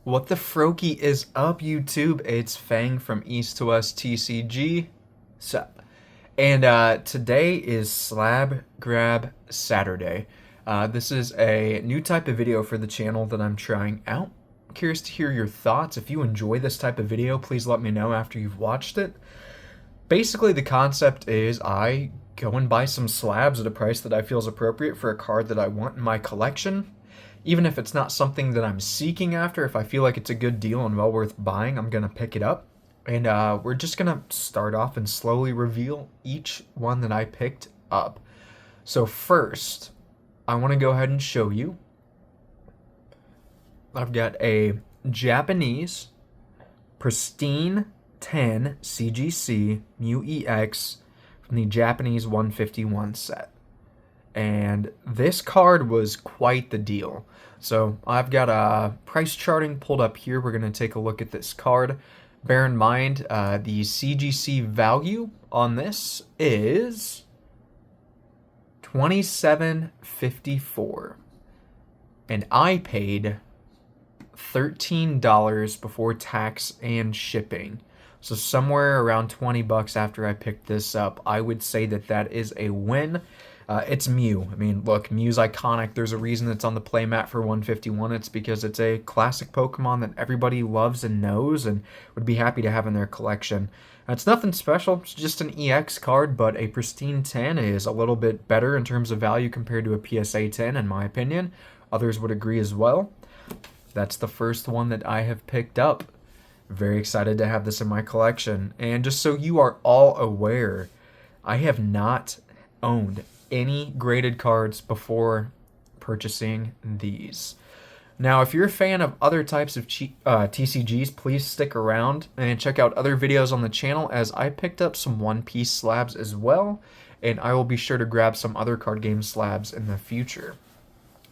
What the Froky is up, YouTube? It's Phang from East to West TCG. Sup? And today is Slab Grab Saturday. This is a new type of video for the channel that I'm trying out. Curious to hear your thoughts. If you enjoy this type of video, please let me know after you've watched it. Basically, the concept is I go and buy some slabs at a price that I feel is appropriate for a card that I want in my collection. Even if it's not something that I'm seeking after, if I feel like it's a good deal and well worth buying, I'm going to pick it up. And we're just going to start off and slowly reveal each one that I picked up. So first, I want to go ahead and show you. I've got a Japanese Pristine 10 CGC Mu EX from the Japanese 151 set. And this card was quite the deal. So I've got a price charting pulled up here. We're going to take a look at this card. Bear in mind, the CGC value on this is $27.54. And I paid $13 before tax and shipping. So somewhere around 20 bucks after I picked this up. I would say that that is a win. It's Mew. I mean, look, Mew's iconic. There's a reason it's on the playmat for 151. It's because it's a classic Pokemon that everybody loves and knows and would be happy to have in their collection. It's nothing special. It's just an EX card, but a Pristine 10 is a little bit better in terms of value compared to a PSA 10, in my opinion. Others would agree as well. That's the first one that I have picked up. Very excited to have this in my collection. And just so you are all aware, I have not owned any graded cards before purchasing these. Now, if you're a fan of other types of TCGs, please stick around and check out other videos on the channel, as I picked up some One Piece slabs as well, and I will be sure to grab some other card game slabs in the future.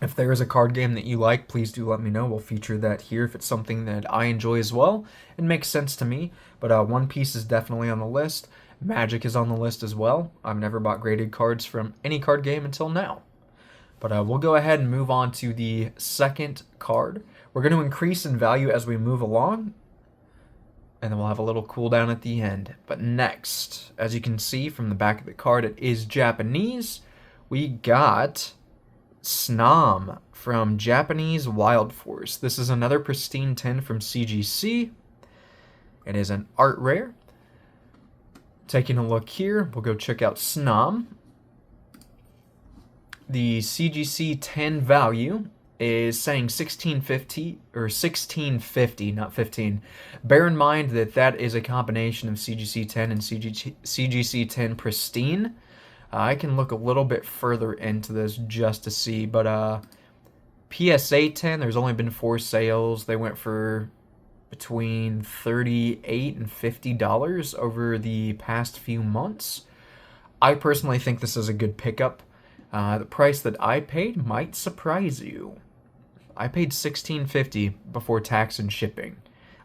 If there is a card game that you like, please do let me know. We'll feature that here if it's something that I enjoy as well and makes sense to me. But One Piece is definitely on the list. Magic is on the list as well. I've never bought graded cards from any card game until now. But we'll go ahead and move on to the second card. We're going to increase in value as we move along, and then we'll have a little cooldown at the end. But next, as you can see from the back of the card, it is Japanese. We got Snom from Japanese Wild Force. This is another Pristine 10 from CGC. It is an art rare. Taking a look here, we'll go check out Snom. The CGC 10 value is saying 1650 or 1650, not 15. Bear in mind that that is a combination of CGC 10 and CGC 10 Pristine. I can look a little bit further into this just to see, but PSA 10, there's only been 4 sales. They went for between $38 and $50 over the past few months. I personally think this is a good pickup. The price that I paid might surprise you. I paid $16.50 before tax and shipping.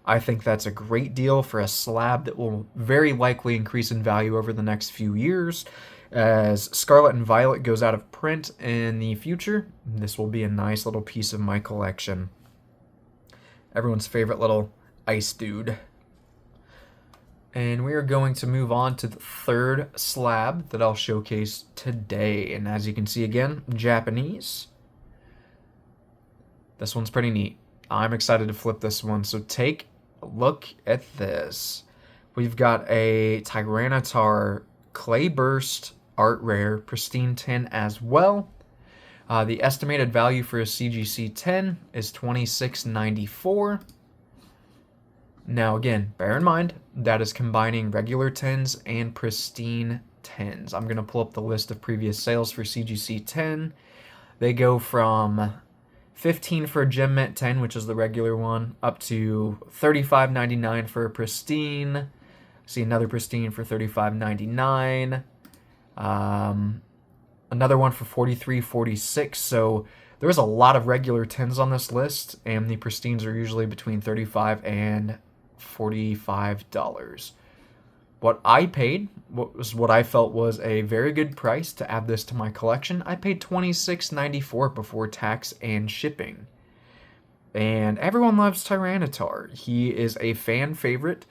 I think that's a great deal for a slab that will very likely increase in value over the next few years. As Scarlet and Violet goes out of print in the future, this will be a nice little piece of my collection. Everyone's favorite little ice dude. And we are going to move on to the third slab that I'll showcase today. And as you can see again, Japanese. This one's pretty neat. I'm excited to flip this one. So take a look at this. We've got a Tyranitar Clayburst art rare, Pristine 10 as well. The estimated value for a CGC 10 is $26.94. Now again, bear in mind, that is combining regular 10s and Pristine 10s. I'm going to pull up the list of previous sales for CGC 10. They go from 15 for a Gem Mint 10, which is the regular one, up to $35.99 for a Pristine. See another Pristine for $35.99. Another one for $43.46. So there's a lot of regular 10s on this list, and the Pristines are usually between $35 and $45. What I paid was what I felt was a very good price to add this to my collection. I paid $26.94 before tax and shipping. And everyone loves Tyranitar. He is a fan favorite.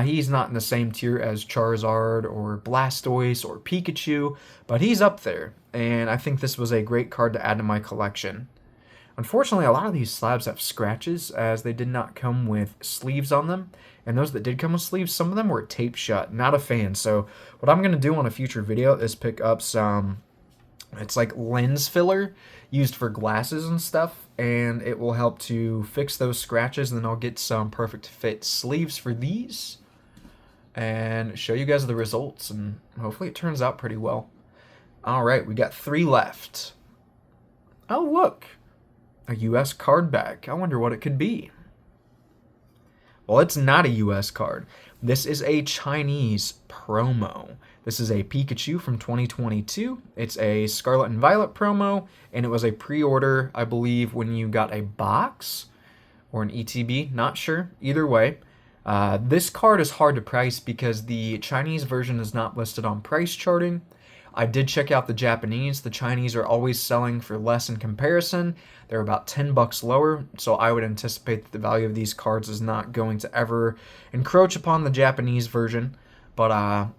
He's not in the same tier as Charizard or Blastoise or Pikachu, but he's up there. And I think this was a great card to add to my collection. Unfortunately, a lot of these slabs have scratches as they did not come with sleeves on them. And those that did come with sleeves, some of them were taped shut. Not a fan. So what I'm going to do on a future video is pick up some, it's like lens filler used for glasses and stuff. And it will help to fix those scratches. And then I'll get some perfect fit sleeves for these. And show you guys the results. And hopefully it turns out pretty well. Alright, we got 3 left. Oh, look. A US card back. I wonder what it could be. Well, it's not a US card. This is a Chinese promo. This is a Pikachu from 2022. It's a Scarlet and Violet promo, and it was a pre-order, I believe, when you got a box or an ETB. Not sure. Either way. This card is hard to price because the Chinese version is not listed on price charting. I did check out the Japanese. The Chinese are always selling for less in comparison. They're about 10 bucks lower, so I would anticipate that the value of these cards is not going to ever encroach upon the Japanese version. But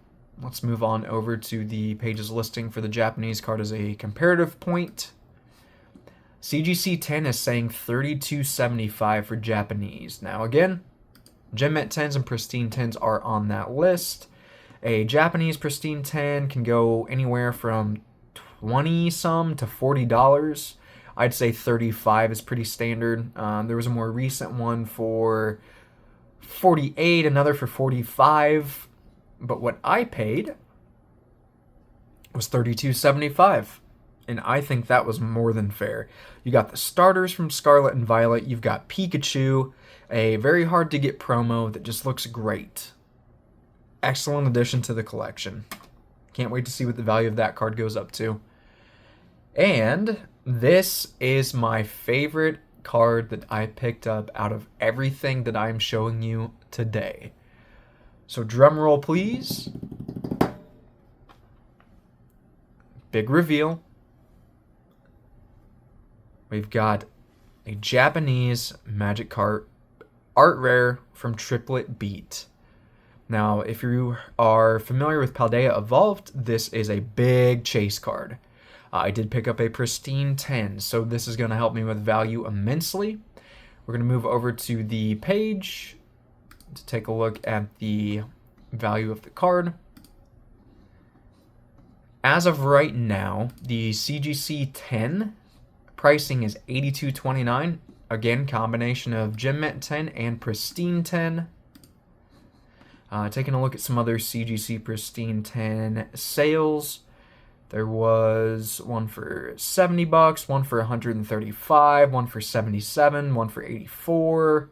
let's move on over to the page's listing for the Japanese card as a comparative point. CGC 10 is saying $32.75 for Japanese. Now again, Gem Mint 10s and Pristine 10s are on that list. A Japanese Pristine 10 can go anywhere from 20 some to $40. I'd say 35 is pretty standard. There was a more recent one for 48, another for 45. But what I paid was $32.75. And I think that was more than fair. You got the starters from Scarlet and Violet. You've got Pikachu, a very hard to get promo that just looks great. Excellent addition to the collection. Can't wait to see what the value of that card goes up to. And this is my favorite card that I picked up out of everything that I'm showing you today. So drum roll, please. Big reveal. We've got a Japanese Magic card art rare from Triplet Beat. Now, if you are familiar with Paldea Evolved, this is a big chase card. I did pick up a Pristine 10, so this is going to help me with value immensely. We're going to move over to the page to take a look at the value of the card. As of right now, the CGC 10 pricing is $82.29. Again, combination of Gem Mint 10 and Pristine 10. Taking a look at some other CGC Pristine 10 sales. There was one for 70 bucks, one for 135, one for 77, one for 84,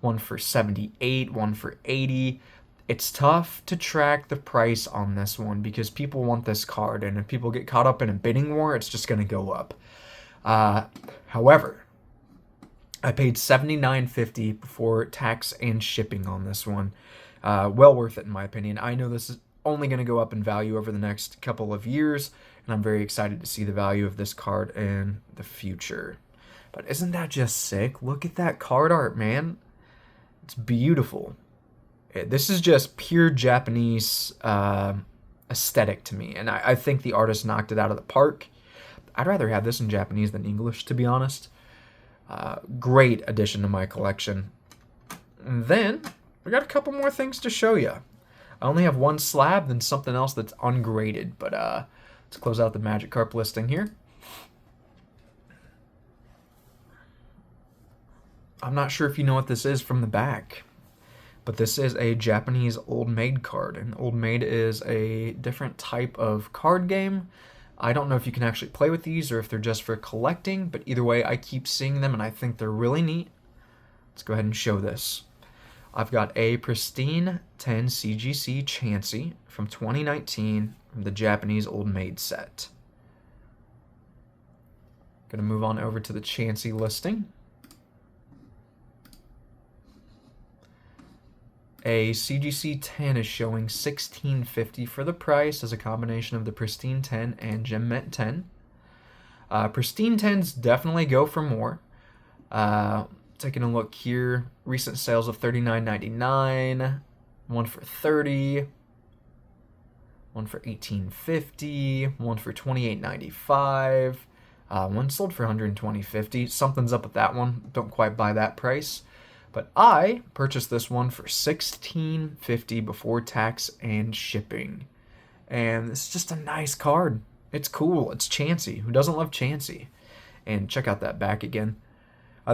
one for 78, one for 80. It's tough to track the price on this one because people want this card, and if people get caught up in a bidding war, it's just going to go up. However, I paid $79.50 before tax and shipping on this one. Well worth it in my opinion. I know this is only going to go up in value over the next couple of years, and I'm very excited to see the value of this card in the future. But isn't that just sick? Look at that card art, man. It's beautiful. This is just pure Japanese aesthetic to me, and I think the artist knocked it out of the park. I'd rather have this in Japanese than English, to be honest. Great addition to my collection. And then we got a couple more things to show you. I only have one slab, then something else that's ungraded. But let's close out the Magikarp listing here. I'm not sure if you know what this is from the back, but this is a Japanese Old Maid card. And Old Maid is a different type of card game. I don't know if you can actually play with these or if they're just for collecting, but either way, I keep seeing them and I think they're really neat. Let's go ahead and show this. I've got a Pristine 10 CGC Chansey from 2019 from the Japanese Old Maid set. Gonna move on over to the Chansey listing. A CGC 10 is showing $16.50 for the price as a combination of the Pristine 10 and Gem Mint 10. Pristine 10s definitely go for more. Take taking a look here. Recent sales of $39.99, one for $30, one for $18.50, one for $28.95. One sold for $120.50. Something's up with that one. Don't quite buy that price. But I purchased this one for $16.50 before tax and shipping. And it's just a nice card. It's cool. It's Chansey. Who doesn't love Chansey? And check out that back again.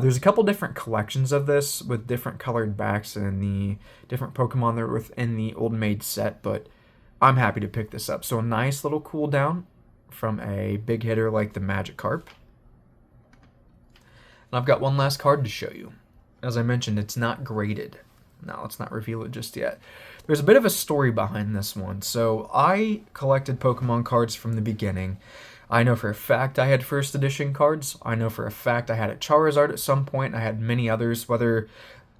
There's a couple different collections of this with different colored backs and the different Pokemon that are within the Old Maid set, but I'm happy to pick this up. So a nice little cooldown from a big hitter like the Magikarp. And I've got one last card to show you. As I mentioned, it's not graded. No, let's not reveal it just yet. There's a bit of a story behind this one. So I collected Pokemon cards from the beginning. I know for a fact I had first edition cards. I know for a fact I had a Charizard at some point. I had many others. Whether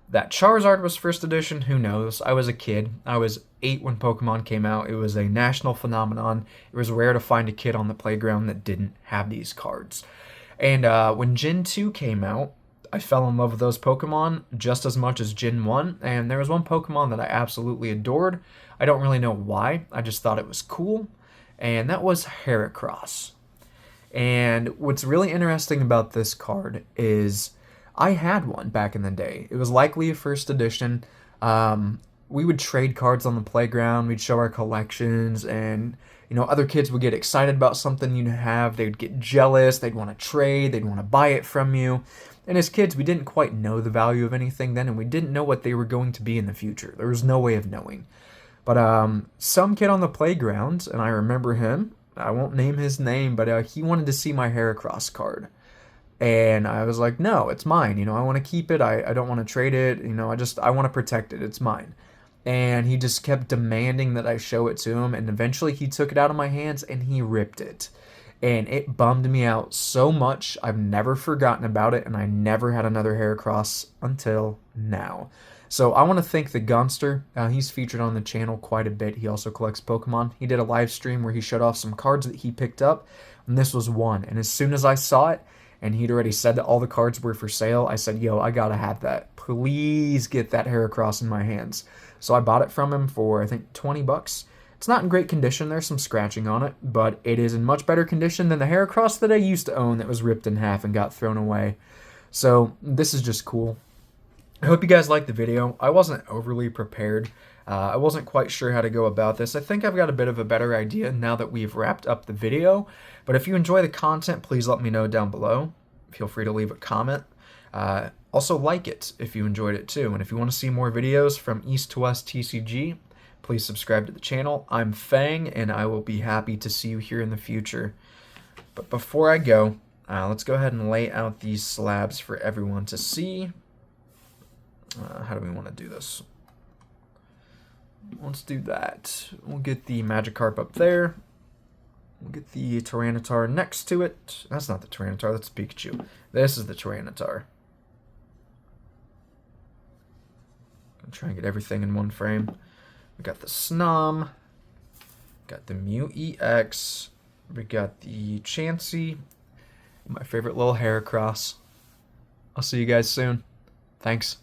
that Charizard was first edition, who knows? I was a kid. I was 8 when Pokemon came out. It was a national phenomenon. It was rare to find a kid on the playground that didn't have these cards. And when Gen 2 came out, I fell in love with those Pokemon just as much as Gen 1. And there was one Pokemon that I absolutely adored. I don't really know why. I just thought it was cool. And that was Heracross. And what's really interesting about this card is I had one back in the day. It was likely a first edition. We would trade cards on the playground. We'd show our collections, and other kids would get excited about something you'd have. They'd get jealous. They'd want to trade. They'd want to buy it from you. And as kids, we didn't quite know the value of anything then, and we didn't know what they were going to be in the future. There was no way of knowing. But some kid on the playground, and I remember him, I won't name his name, but he wanted to see my Heracross card. And I was like, no, it's mine. I want to keep it. I don't want to trade it. I want to protect it. It's mine. And he just kept demanding that I show it to him. And eventually he took it out of my hands and he ripped it. And it bummed me out so much. I've never forgotten about it. And I never had another Heracross until now. So I want to thank the Gunster. He's featured on the channel quite a bit. He also collects Pokemon. He did a live stream where he showed off some cards that he picked up, and this was one. And as soon as I saw it, and he'd already said that all the cards were for sale, I said, yo, I gotta have that. Please get that Heracross in my hands. So I bought it from him for, I think, 20 bucks. It's not in great condition. There's some scratching on it, but it is in much better condition than the Heracross that I used to own that was ripped in half and got thrown away. So this is just cool. I hope you guys liked the video. I wasn't overly prepared. I wasn't quite sure how to go about this. I think I've got a bit of a better idea now that we've wrapped up the video. But if you enjoy the content, please let me know down below. Feel free to leave a comment. Also like it if you enjoyed it too. And if you want to see more videos from East to West TCG, please subscribe to the channel. I'm Phang, and I will be happy to see you here in the future. But before I go, let's go ahead and lay out these slabs for everyone to see. How do we want to do this? Let's do that. We'll get the Magikarp up there. We'll get the Tyranitar next to it. That's not the Tyranitar, that's Pikachu. This is the Tyranitar. Gonna try and get everything in one frame. We got the Snom. Got the Mew EX. We got the Chansey. My favorite little Heracross. I'll see you guys soon. Thanks.